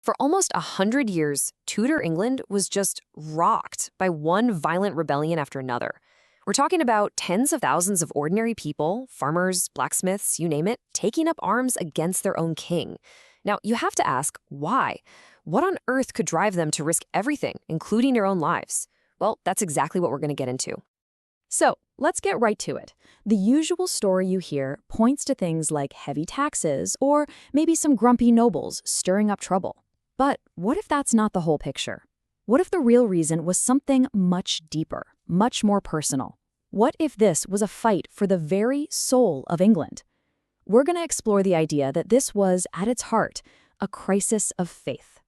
For almost 100 years, Tudor England was just rocked by one violent rebellion after another. We're talking about tens of thousands of ordinary people, farmers, blacksmiths, you name it, taking up arms against their own king. Now, you have to ask, why? What on earth could drive them to risk everything, including their own lives? Well, that's exactly what we're going to get into. So, let's get right to it. The usual story you hear points to things like heavy taxes or maybe some grumpy nobles stirring up trouble. But what if that's not the whole picture? What if the real reason was something much deeper, much more personal? What if this was a fight for the very soul of England? We're going to explore the idea that this was, at its heart, a crisis of faith.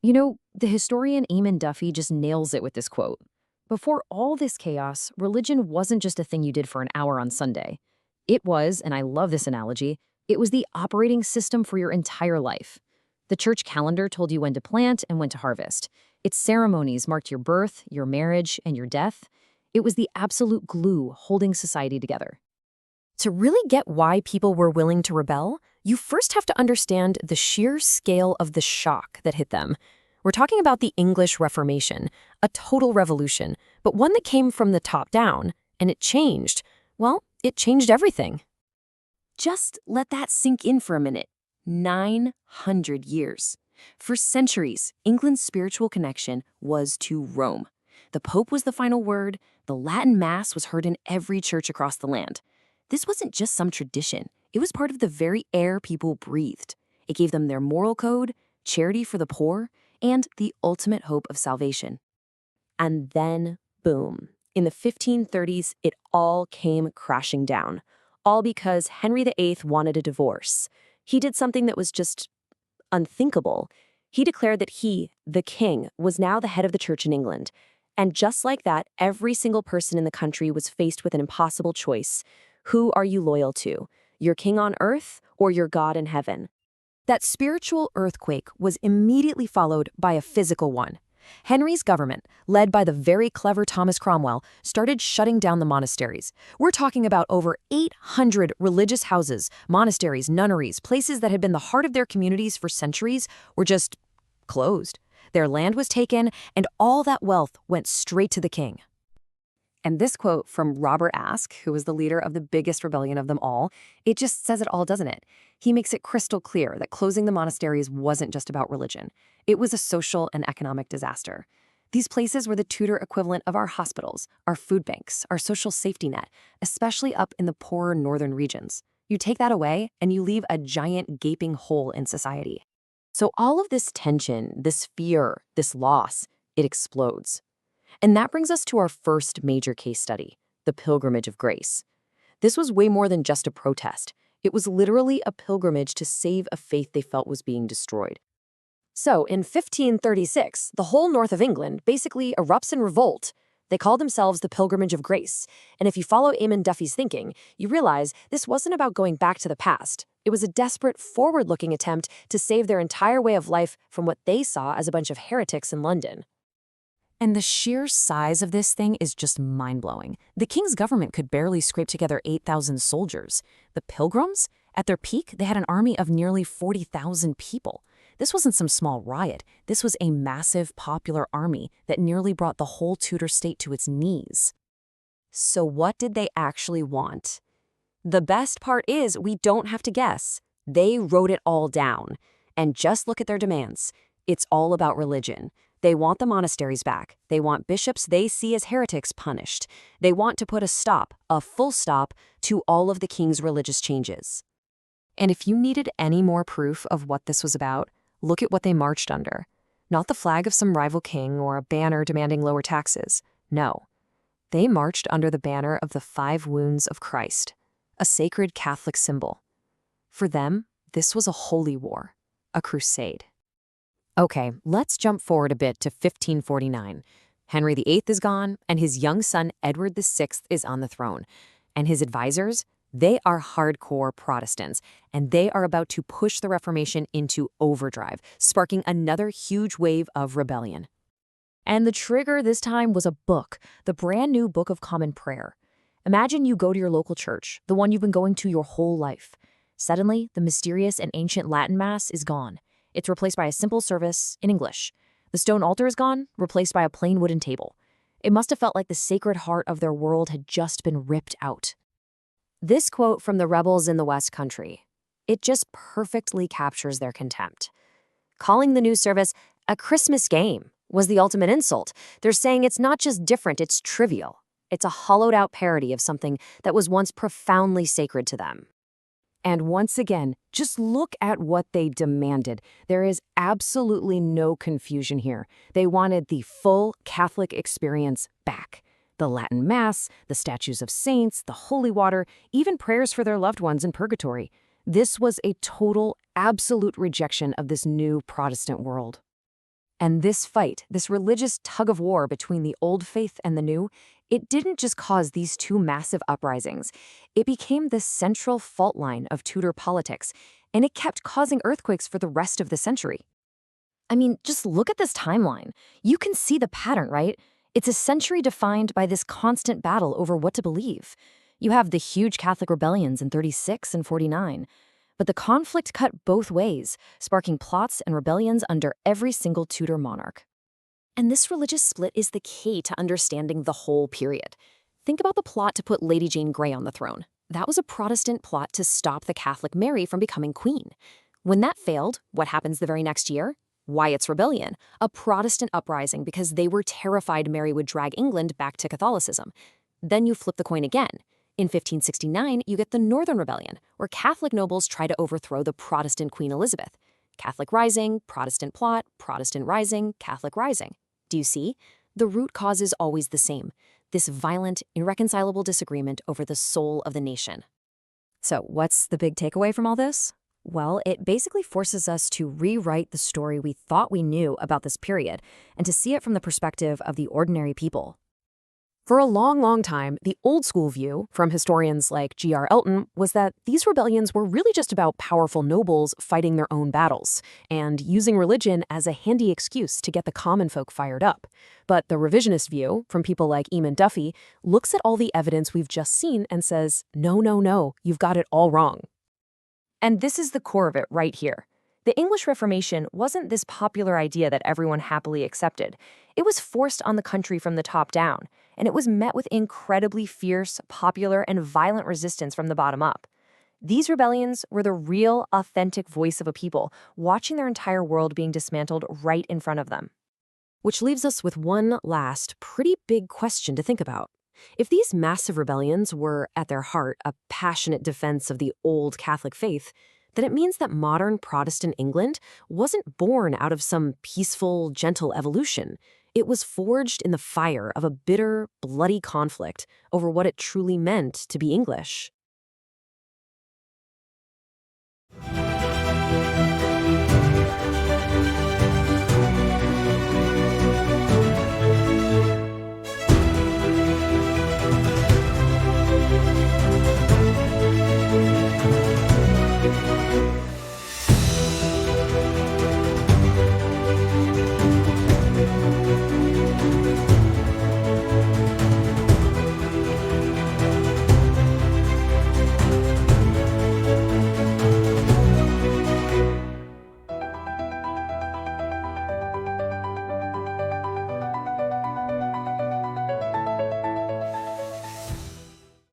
You know, the historian Eamon Duffy just nails it with this quote. Before all this chaos, religion wasn't just a thing you did for an hour on Sunday. It was, and I love this analogy, it was the operating system for your entire life. The church calendar told you when to plant and when to harvest. Its ceremonies marked your birth, your marriage, and your death. It was the absolute glue holding society together. To really get why people were willing to rebel, you first have to understand the sheer scale of the shock that hit them. We're talking about the English Reformation, a total revolution, but one that came from the top down, and it changed. Well, it changed everything. Just let that sink in for a minute. 900 years. For centuries, England's spiritual connection was to Rome. The Pope was the final word, the Latin Mass was heard in every church across the land. This wasn't just some tradition, it was part of the very air people breathed. It gave them their moral code, charity for the poor, and the ultimate hope of salvation. And then, boom, in the 1530s, it all came crashing down. All because Henry VIII wanted a divorce. He did something that was just unthinkable. He declared that he, the king, was now the head of the church in England. And just like that, every single person in the country was faced with an impossible choice. Who are you loyal to? Your king on earth or your God in heaven? That spiritual earthquake was immediately followed by a physical one. Henry's government, led by the very clever Thomas Cromwell, started shutting down the monasteries. We're talking about over 800 religious houses, monasteries, nunneries, places that had been the heart of their communities for centuries, were just closed. Their land was taken, and all that wealth went straight to the king. And this quote from Robert Aske, who was the leader of the biggest rebellion of them all, it just says it all, doesn't it? He makes it crystal clear that closing the monasteries wasn't just about religion. It was a social and economic disaster. These places were the Tudor equivalent of our hospitals, our food banks, our social safety net, especially up in the poorer northern regions. You take that away, and you leave a giant gaping hole in society. So all of this tension, this fear, this loss, it explodes. And that brings us to our first major case study, the Pilgrimage of Grace. This was way more than just a protest. It was literally a pilgrimage to save a faith they felt was being destroyed. So, in 1536, the whole north of England basically erupts in revolt. They called themselves the Pilgrimage of Grace. And if you follow Eamon Duffy's thinking, you realize this wasn't about going back to the past. It was a desperate, forward-looking attempt to save their entire way of life from what they saw as a bunch of heretics in London. And the sheer size of this thing is just mind-blowing. The king's government could barely scrape together 8,000 soldiers. The Pilgrims? At their peak, they had an army of nearly 40,000 people. This wasn't some small riot. This was a massive, popular army that nearly brought the whole Tudor state to its knees. So what did they actually want? The best part is we don't have to guess. They wrote it all down. And just look at their demands. It's all about religion. They want the monasteries back. They want bishops they see as heretics punished. They want to put a stop, a full stop, to all of the king's religious changes. And if you needed any more proof of what this was about, look at what they marched under. Not the flag of some rival king or a banner demanding lower taxes. No. They marched under the banner of the 5 wounds of Christ, a sacred Catholic symbol. For them, this was a holy war, a crusade. Okay, let's jump forward a bit to 1549. Henry VIII is gone, and his young son Edward VI is on the throne. And his advisors, they are hardcore Protestants, and they are about to push the Reformation into overdrive, sparking another huge wave of rebellion. And the trigger this time was a book, the brand new Book of Common Prayer. Imagine you go to your local church, the one you've been going to your whole life. Suddenly, the mysterious and ancient Latin Mass is gone. It's replaced by a simple service in English. The stone altar is gone, replaced by a plain wooden table. It must have felt like the sacred heart of their world had just been ripped out. This quote from the rebels in the West Country, it just perfectly captures their contempt. Calling the new service a Christmas game was the ultimate insult. They're saying it's not just different, it's trivial. It's a hollowed-out parody of something that was once profoundly sacred to them. And once again, just look at what they demanded. There is absolutely no confusion here. They wanted the full Catholic experience back. The Latin Mass, the statues of saints, the holy water, even prayers for their loved ones in purgatory. This was a total, absolute rejection of this new Protestant world. And this fight, this religious tug-of-war between the old faith and the new, it didn't just cause these two massive uprisings. It became the central fault line of Tudor politics, and it kept causing earthquakes for the rest of the century. I mean, just look at this timeline. You can see the pattern, right? It's a century defined by this constant battle over what to believe. You have the huge Catholic rebellions in 36 and 49. But the conflict cut both ways, sparking plots and rebellions under every single Tudor monarch. And this religious split is the key to understanding the whole period. Think about the plot to put Lady Jane Grey on the throne. That was a Protestant plot to stop the Catholic Mary from becoming queen. When that failed, what happens the very next year? Wyatt's Rebellion, a Protestant uprising because they were terrified Mary would drag England back to Catholicism. Then you flip the coin again. In 1569, you get the Northern Rebellion, where Catholic nobles try to overthrow the Protestant Queen Elizabeth. Catholic rising, Protestant plot, Protestant rising, Catholic rising. Do you see? The root cause is always the same, this violent, irreconcilable disagreement over the soul of the nation. So what's the big takeaway from all this? Well, it basically forces us to rewrite the story we thought we knew about this period and to see it from the perspective of the ordinary people. For a long, long time, the old school view from historians like G.R. Elton was that these rebellions were really just about powerful nobles fighting their own battles and using religion as a handy excuse to get the common folk fired up. But the revisionist view from people like Eamon Duffy looks at all the evidence we've just seen and says, no, you've got it all wrong. And this is the core of it right here. The English Reformation wasn't this popular idea that everyone happily accepted. It was forced on the country from the top down, and it was met with incredibly fierce, popular, and violent resistance from the bottom up. These rebellions were the real, authentic voice of a people, watching their entire world being dismantled right in front of them. Which leaves us with one last, pretty big question to think about. If these massive rebellions were, at their heart, a passionate defense of the old Catholic faith, then it means that modern Protestant England wasn't born out of some peaceful, gentle evolution. It was forged in the fire of a bitter, bloody conflict over what it truly meant to be English.